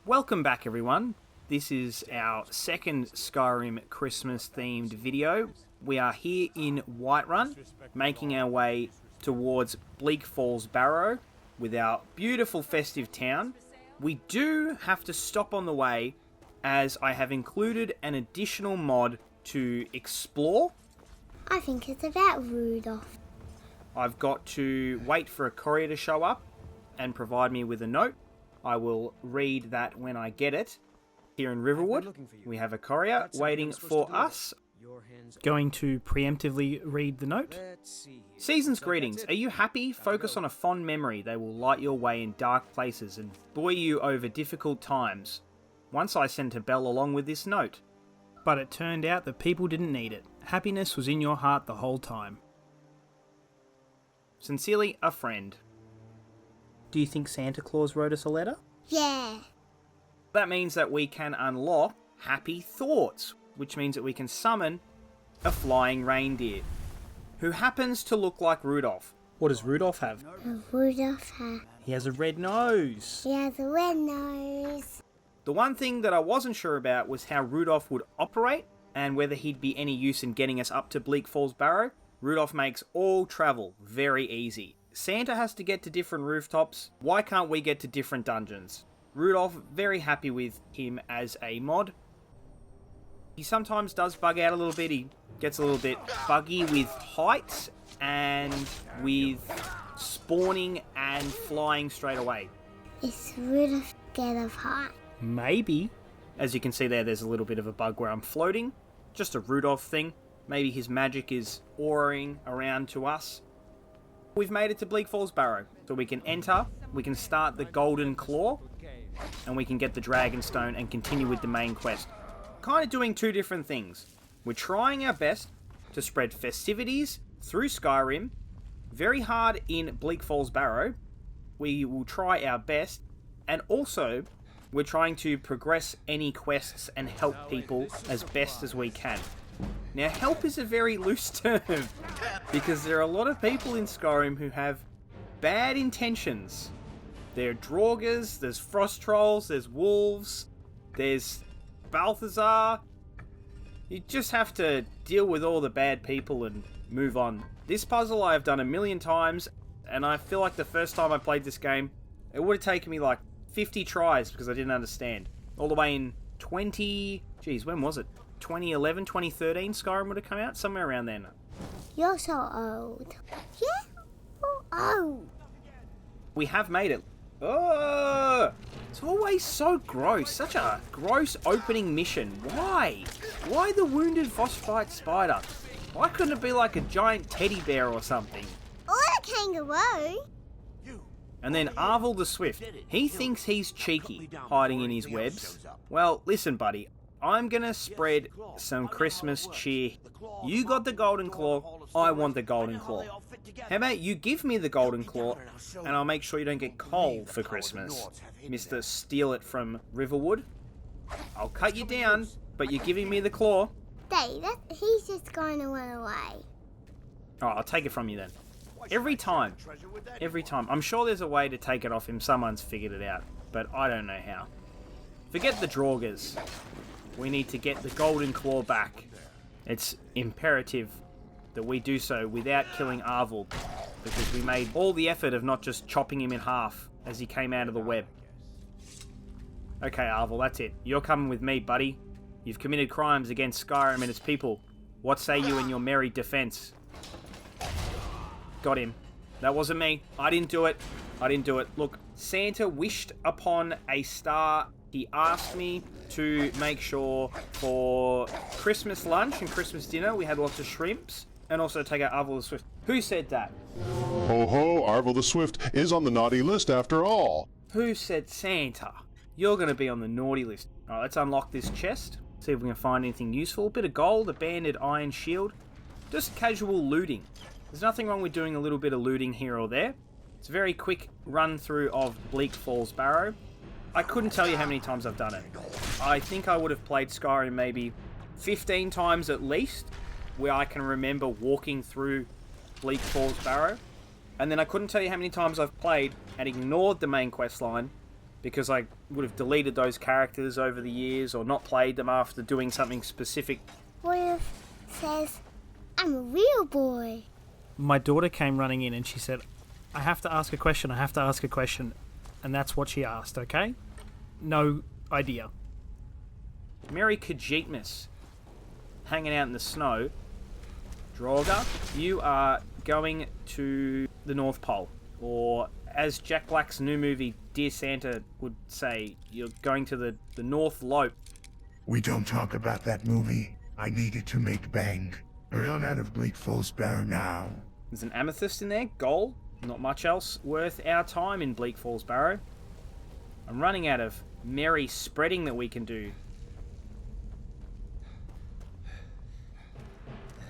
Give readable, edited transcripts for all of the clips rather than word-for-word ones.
Welcome back, everyone. This is our second Skyrim Christmas-themed video. We are here in Whiterun, making our way towards Bleak Falls Barrow with our beautiful festive town. We do have to stop on the way, as I have included an additional mod to explore. I think it's about Rudolph. I've got to wait for a courier to show up and provide me with a note. I will read that when I get it. Here in Riverwood, we have a courier waiting for us. Going to preemptively read the note. Season's greetings. Are you happy? Focus on a fond memory. They will light your way in dark places and buoy you over difficult times. Once I sent a bell along with this note, but it turned out that people didn't need it. Happiness was in your heart the whole time. Sincerely, a friend. Do you think Santa Claus wrote us a letter? Yeah. That means that we can unlock Happy Thoughts, which means that we can summon a flying reindeer, who happens to look like Rudolph. What does Rudolph have? He has a red nose. He has a red nose. The one thing that I wasn't sure about was how Rudolph would operate, and whether he'd be any use in getting us up to Bleak Falls Barrow. Rudolph makes all travel very easy. Santa has to get to different rooftops. Why can't we get to different dungeons? Rudolph, very happy with him as a mod. He sometimes does bug out a little bit. He gets a little bit buggy with height and with spawning and flying straight away. Is Rudolph scared of height? Maybe. As you can see there, there's a little bit of a bug where I'm floating. Just a Rudolph thing. Maybe his magic is auraing around to us. We've made it to Bleak Falls Barrow, so we can enter, we can start the Golden Claw, and we can get the Dragonstone and continue with the main quest. Kind of doing two different things. We're trying our best to spread festivities through Skyrim, very hard in Bleak Falls Barrow. We will try our best, and also we're trying to progress any quests and help people as best as we can. Now, help is a very loose term, because there are a lot of people in Skyrim who have bad intentions. There are Draugrs, there's Frost Trolls, there's Wolves, there's Balthazar. You just have to deal with all the bad people and move on. This puzzle I have done a million times, and I feel like the first time I played this game, it would have taken me like 50 tries because I didn't understand. All the way in when was it? 2011, 2013, Skyrim would have come out, somewhere around then. You're so old. Yeah, old. We have made it. Oh, it's always so gross. Such a gross opening mission. Why? Why the wounded frostbite spider? Why couldn't it be like a giant teddy bear or something? Or a kangaroo. And then Arvel the Swift. He thinks he's cheeky, hiding in his webs. Well, listen, buddy. I'm gonna spread some Christmas cheer. You got the Golden Claw, I want the Golden Claw. How about you give me the Golden Claw, and I'll make sure you don't get coal for Christmas, Mr. Steal It from Riverwood. I'll cut you down, but you're giving me the claw. Dave, he's just going to run away. Alright, I'll take it from you then. Every time. I'm sure there's a way to take it off him, someone's figured it out, but I don't know how. Forget the Draugrs. We need to get the Golden Claw back. It's imperative that we do so without killing Arvel, because we made all the effort of not just chopping him in half as he came out of the web. Okay, Arvel, that's it. You're coming with me, buddy. You've committed crimes against Skyrim and its people. What say you in your merry defense? Got him. That wasn't me. I didn't do it. Look, Santa wished upon a star. He asked me to make sure for Christmas lunch and Christmas dinner we had lots of shrimps, and also take out Arvel the Swift. Who said that? Ho ho, Arvel the Swift is on the naughty list after all. Who said Santa? You're going to be on the naughty list. Alright, let's unlock this chest. See if we can find anything useful. A bit of gold, a banded iron shield. Just casual looting. There's nothing wrong with doing a little bit of looting here or there. It's a very quick run through of Bleak Falls Barrow. I couldn't tell you how many times I've done it. I think I would have played Skyrim maybe 15 times at least, where I can remember walking through Bleak Falls Barrow. And then I couldn't tell you how many times I've played and ignored the main quest line because I would have deleted those characters over the years or not played them after doing something specific. Rudolph says, I'm a real boy. My daughter came running in and she said, I have to ask a question, and that's what she asked, okay? No idea. Merry Khajiitmas, hanging out in the snow. Draugr, you are going to the North Pole, or as Jack Black's new movie Dear Santa would say, you're going to the North Lope. We don't talk about that movie. I needed to make bank. Run out of Bleak Falls Barrow now. There's an amethyst in there, gold, not much else worth our time in Bleak Falls Barrow. I'm running out of merry spreading that we can do.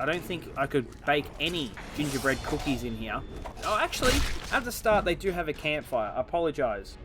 I don't think I could bake any gingerbread cookies in here. Oh, actually, at the start they do have a campfire. I apologise.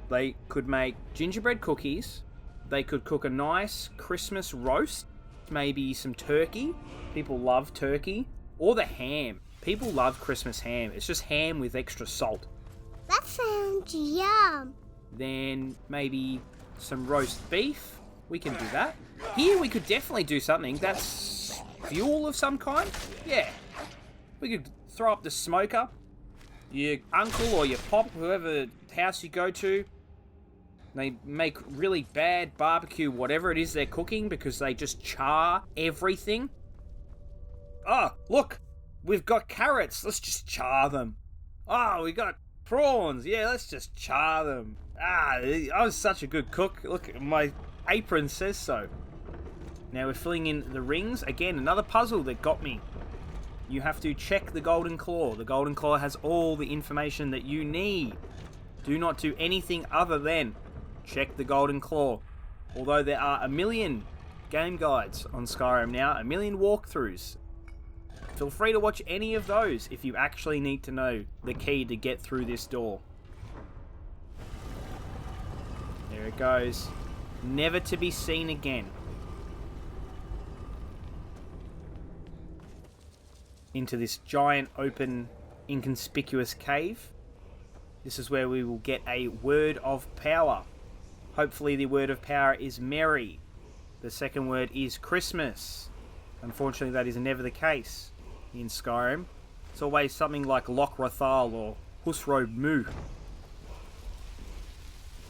They could make gingerbread cookies. They could cook a nice Christmas roast. Maybe some turkey. People love turkey. Or the ham. People love Christmas ham. It's just ham with extra salt. That sounds yum. Then maybe some roast beef. We can do that. Here we could definitely do something. That's fuel of some kind. Yeah. We could throw up the smoker. Your uncle or your pop, whoever house you go to, they make really bad barbecue, whatever it is they're cooking, because they just char everything. Oh, look, we've got carrots. Let's just char them. Oh, we got prawns. Yeah, let's just char them. I was such a good cook. Look, my apron says so. Now we're filling in the rings. Again, another puzzle that got me. You have to check the golden claw. The golden claw has all the information that you need. Do not do anything other than check the golden claw. Although there are a million game guides on Skyrim now, a million walkthroughs. Feel free to watch any of those if you actually need to know the key to get through this door. There it goes. Never to be seen again. Into this giant, open, inconspicuous cave. This is where we will get a word of power. Hopefully the word of power is merry. The second word is Christmas. Unfortunately, that is never the case in Skyrim. It's always something like Loch Rathal or Husrobe Mu.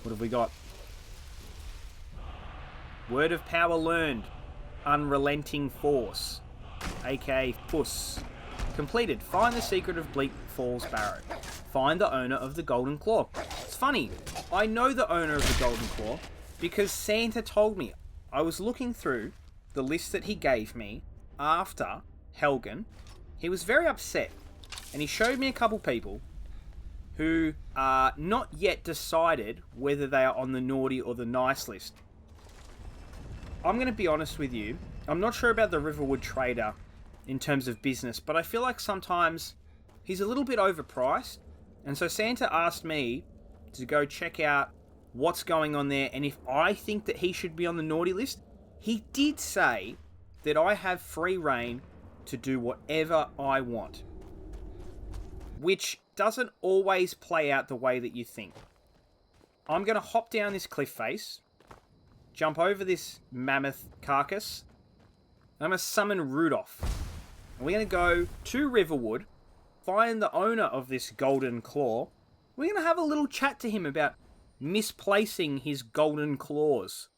What have we got? Word of power learned. Unrelenting force. aka Puss. Completed. Find the secret of Bleak Falls Barrow. Find the owner of the Golden Claw. It's funny. I know the owner of the Golden Claw because Santa told me. I was looking through the list that he gave me after Helgen. He was very upset. And he showed me a couple people who are not yet decided whether they are on the naughty or the nice list. I'm going to be honest with you. I'm not sure about the Riverwood trader in terms of business, but I feel like sometimes he's a little bit overpriced. And so Santa asked me to go check out what's going on there and if I think that he should be on the naughty list. He did say that I have free reign to do whatever I want, which doesn't always play out the way that you think. I'm going to hop down this cliff face, jump over this mammoth carcass, and I'm going to summon Rudolph. And we're going to go to Riverwood, find the owner of this golden claw. We're going to have a little chat to him about misplacing his golden claws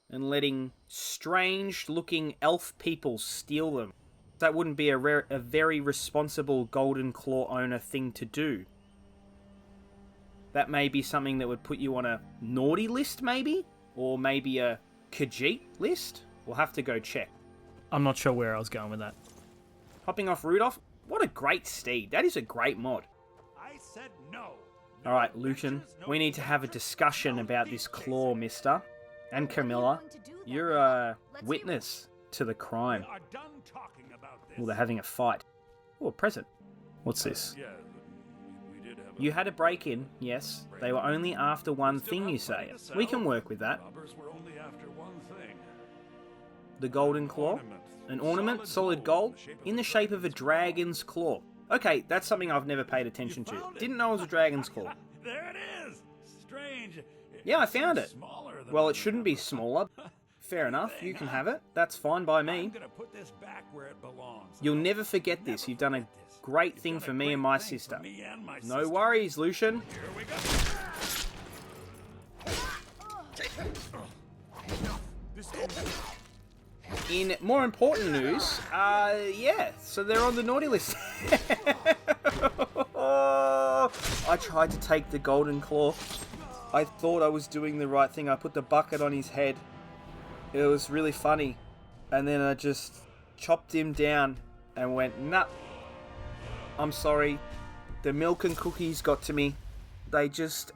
and letting strange-looking elf people steal them. That wouldn't be a very responsible golden claw owner thing to do. That may be something that would put you on a naughty list, maybe? Or maybe a Khajiit list? We'll have to go check. I'm not sure where I was going with that. Hopping off Rudolph? What a great steed. That is a great mod. I said no. Alright, Lucian, we need to have a discussion about this claw, mister. And Camilla, you're a witness to the crime. We are done talking about this. Well, they're having a fight. Oh, a present. What's this? Yeah, we did have You had a break-in, yes. They were only after one thing, you say. We can work with that. robbers were only after one thing. The golden claw. An ornament, solid gold, in the shape of a dragon's claw. Okay, that's something I've never paid attention to. Didn't know it was a dragon's claw. There it is. strange. Yeah, I found it. Smaller than Well, I it shouldn't be remember. smaller. Fair enough, you can have it. That's fine by I'm me. gonna put this back where it belongs. You'll never forget this. You've done a great thing for me and my sister. Me and my No sister. worries, Lucian. Here we go. This In more important news, yeah, so they're on the naughty list. I tried to take the golden claw. I thought I was doing the right thing. I put the bucket on his head. It was really funny. And then I just chopped him down and went, nah, I'm sorry. The milk and cookies got to me. They just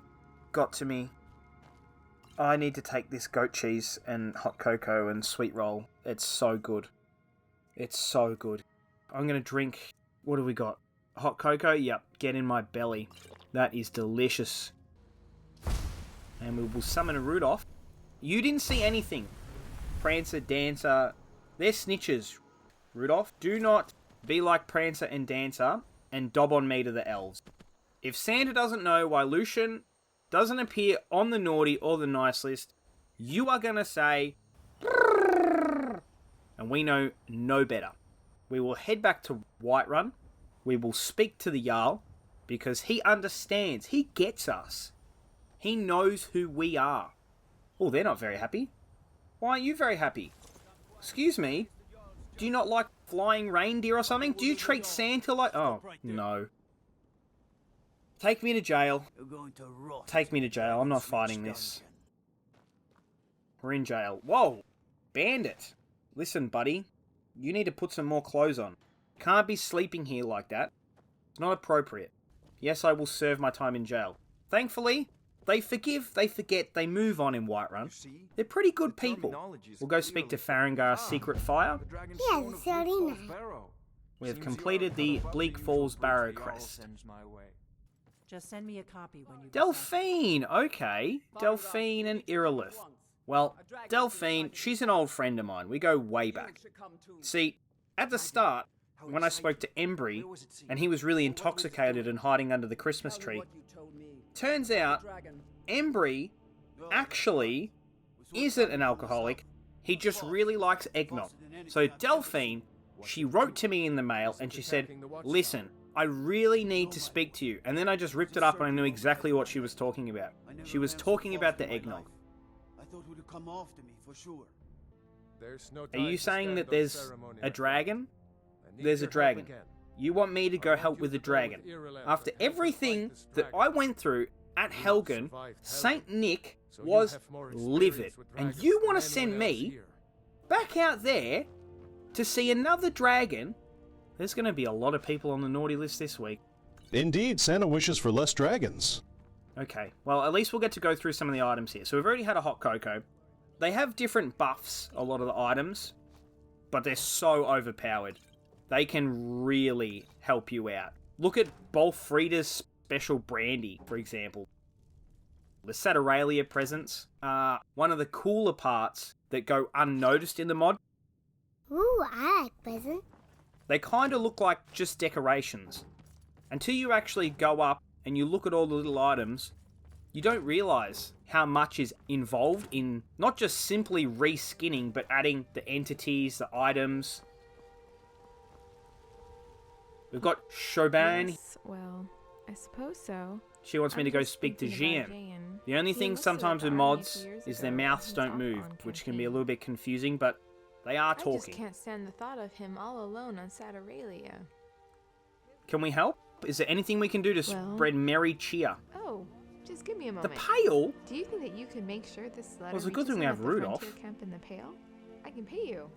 got to me. I need to take this goat cheese and hot cocoa and sweet roll. It's so good. It's so good. I'm going to drink... What do we got? Hot cocoa? Yep. Get in my belly. That is delicious. And we will summon a Rudolph. You didn't see anything. Prancer, Dancer. They're snitches. Rudolph, do not be like Prancer and Dancer and dob on me to the elves. If Santa doesn't know why Lucian doesn't appear on the naughty or the nice list, you are going to say, and we know no better. We will head back to Whiterun. We will speak to the Jarl because he understands. He gets us. He knows who we are. Oh, they're not very happy. Why aren't you very happy? Excuse me? Do you not like flying reindeer or something? Do you treat Santa like... Oh, no. Take me to jail. Take me to jail. I'm not fighting this. We're in jail. Whoa! Bandit! Listen, buddy. You need to put some more clothes on. Can't be sleeping here like that. It's not appropriate. Yes, I will serve my time in jail. Thankfully, they forgive, they forget, they move on in Whiterun. They're pretty good people. We'll go speak to Farengar's secret fire. Yeah, the Serena. We have completed the Bleak Falls Barrow crest. Just send me a copy when you Delphine! Okay. Delphine and Irilith. Well, Delphine, she's an old friend of mine. We go way back. See, at the start, when I spoke to Embry, and he was really intoxicated and hiding under the Christmas tree, turns out Embry actually isn't an alcoholic. He just really likes eggnog. So Delphine, she wrote to me in the mail and she said, listen, I really need to speak to you. And then I just ripped it up and I knew exactly what she was talking about. She was talking about the eggnog. I thought you'd come after me for sure. Are you saying that there's a dragon? There's a dragon. You want me to go help with the dragon. After everything that I went through at Helgen, Saint Nick was livid. And you want to send me back out there to see another dragon? There's going to be a lot of people on the naughty list this week. Indeed, Santa wishes for less dragons. Okay, well, at least we'll get to go through some of the items here. So we've already had a hot cocoa. They have different buffs, a lot of the items, but they're so overpowered. They can really help you out. Look at Bolfrida's special brandy, for example. The Saturalia presents are one of the cooler parts that go unnoticed in the mod. Ooh, I like presents. They kind of look like just decorations. Until you actually go up and you look at all the little items, you don't realise how much is involved in not just simply reskinning, but adding the entities, the items. We've got Siobhan. Yes, well, I suppose so. She wants me to go speak to Jeian. The only thing sometimes with mods is their mouths don't move, which can be a little bit confusing, but they are I just talking. can't stand the thought of him all alone on Saturalia. Can we help? Is there anything we can do to spread merry cheer? Oh, just give me a The moment. pail? Do you think that you can make sure this letter it's a good reaches thing we him have at the Rudolph. frontier camp in the Pale? I can pay you.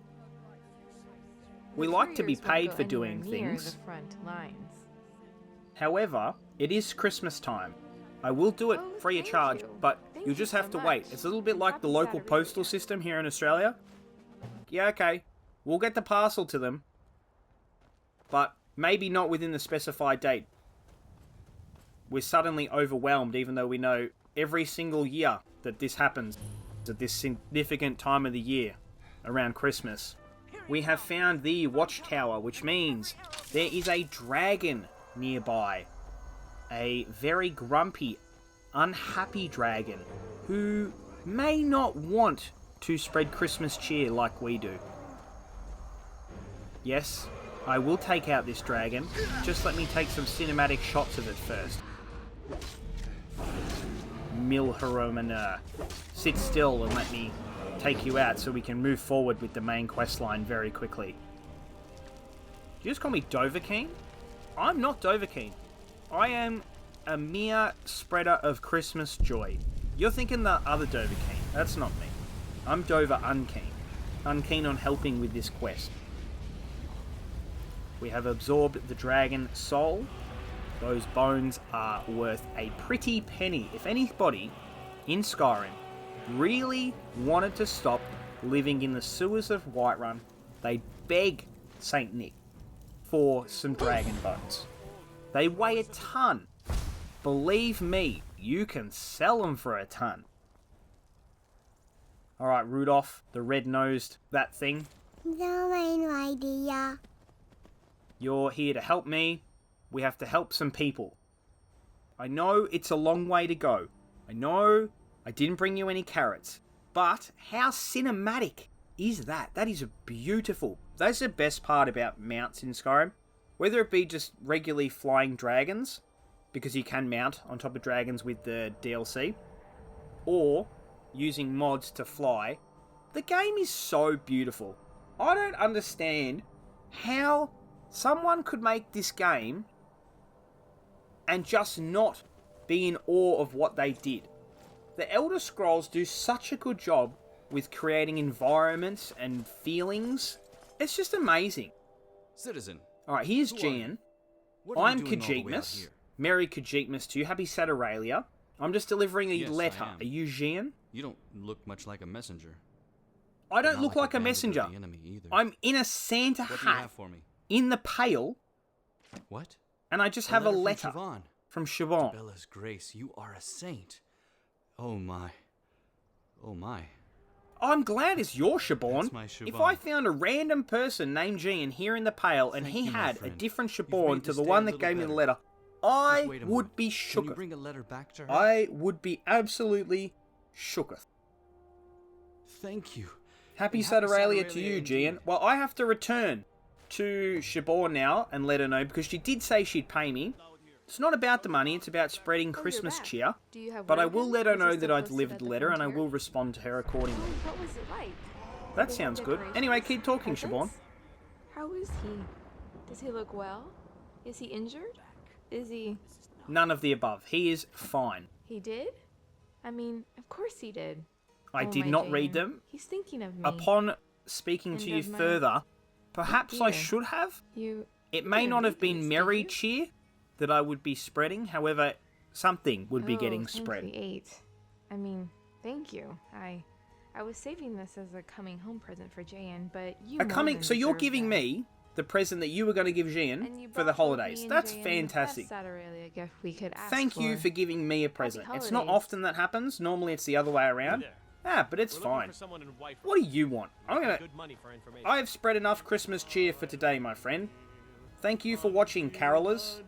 We The like to be couriers won't paid go for doing anywhere near things. the front lines. However, it is Christmas time. I will do it Oh, free of thank charge, you. but Thank you'll you just so have to wait. much. It's a little bit like the Happy local Saturalia. postal system here in Australia. Yeah, okay. We'll get the parcel to them, but maybe not within the specified date. We're suddenly overwhelmed, even though we know every single year that this happens at this significant time of the year, around Christmas. We have found the watchtower, which means there is a dragon nearby. A very grumpy, unhappy dragon who may not want to spread Christmas cheer like we do. Yes, I will take out this dragon. Just let me take some cinematic shots of it first. Milharomana, sit still and let me take you out so we can move forward with the main questline very quickly. Did you just call me Dovahkiin? I'm not Dovahkiin. I am a mere spreader of Christmas joy. You're thinking the other Dovahkiin. That's not me. I'm Dover Unkeen. Unkeen on helping with this quest. We have absorbed the dragon soul. Those bones are worth a pretty penny. If anybody in Skyrim really wanted to stop living in the sewers of Whiterun, they'd beg Saint Nick for some dragon bones. They weigh a ton. Believe me, you can sell them for a ton. Alright, Rudolph, the red-nosed, that thing. No idea. You're here to help me. We have to help some people. I know it's a long way to go. I know I didn't bring you any carrots. But how cinematic is that? That is beautiful. That's the best part about mounts in Skyrim. Whether it be just regularly flying dragons, because you can mount on top of dragons with the DLC, or using mods to fly, the game is so beautiful. I don't understand how someone could make this game and just not be in awe of what they did. The Elder Scrolls do such a good job with creating environments and feelings. It's just amazing. Citizen. Alright, here's Jeian. I'm Khajiitmas. Merry Khajiitmas to you. Happy Saturalia. I'm just delivering a letter. Are you Jeian? You don't look much like a messenger. I don't look like a messenger. I'm in a Santa hat in the Pale. What? And I just have a letter from Siobhan. Bella's Grace, you are a saint. Oh my. Oh my. I'm glad it's your Siobhan. My Siobhan. If I found a random person named Jeian here in the Pale and he had a different Siobhan to the one that gave me the letter, I would be shooketh. Can you bring a letter back to her? I would be absolutely shooketh. Thank you. Happy Saturalia to you, Jeian. Well, I have to return to Siobhan now and let her know, because she did say she'd pay me. It's not about the money, it's about spreading Christmas cheer. But I will let her know that I delivered the letter, and I will respond to her accordingly. What was it like? That sounds good. Anyway, keep talking, Siobhan. How is he? Does he look well? Is he injured? Is he... None of the above. He is fine. He did? I mean, of course he did. I did not read them. He's thinking of me. Upon speaking to you further, perhaps I should have. It may not have been merry cheer that I would be spreading. However, something would be getting spread. I mean, thank you. I was saving this as a coming home present for Jeian, but you So you're giving me the present that you were going to give Jeian for the holidays. That's fantastic. Thank you for giving me a present. It's not often that happens. Normally it's the other way around. But it's fine. What do you want? I've spread enough Christmas cheer for today, my friend. Thank you for watching, carolers.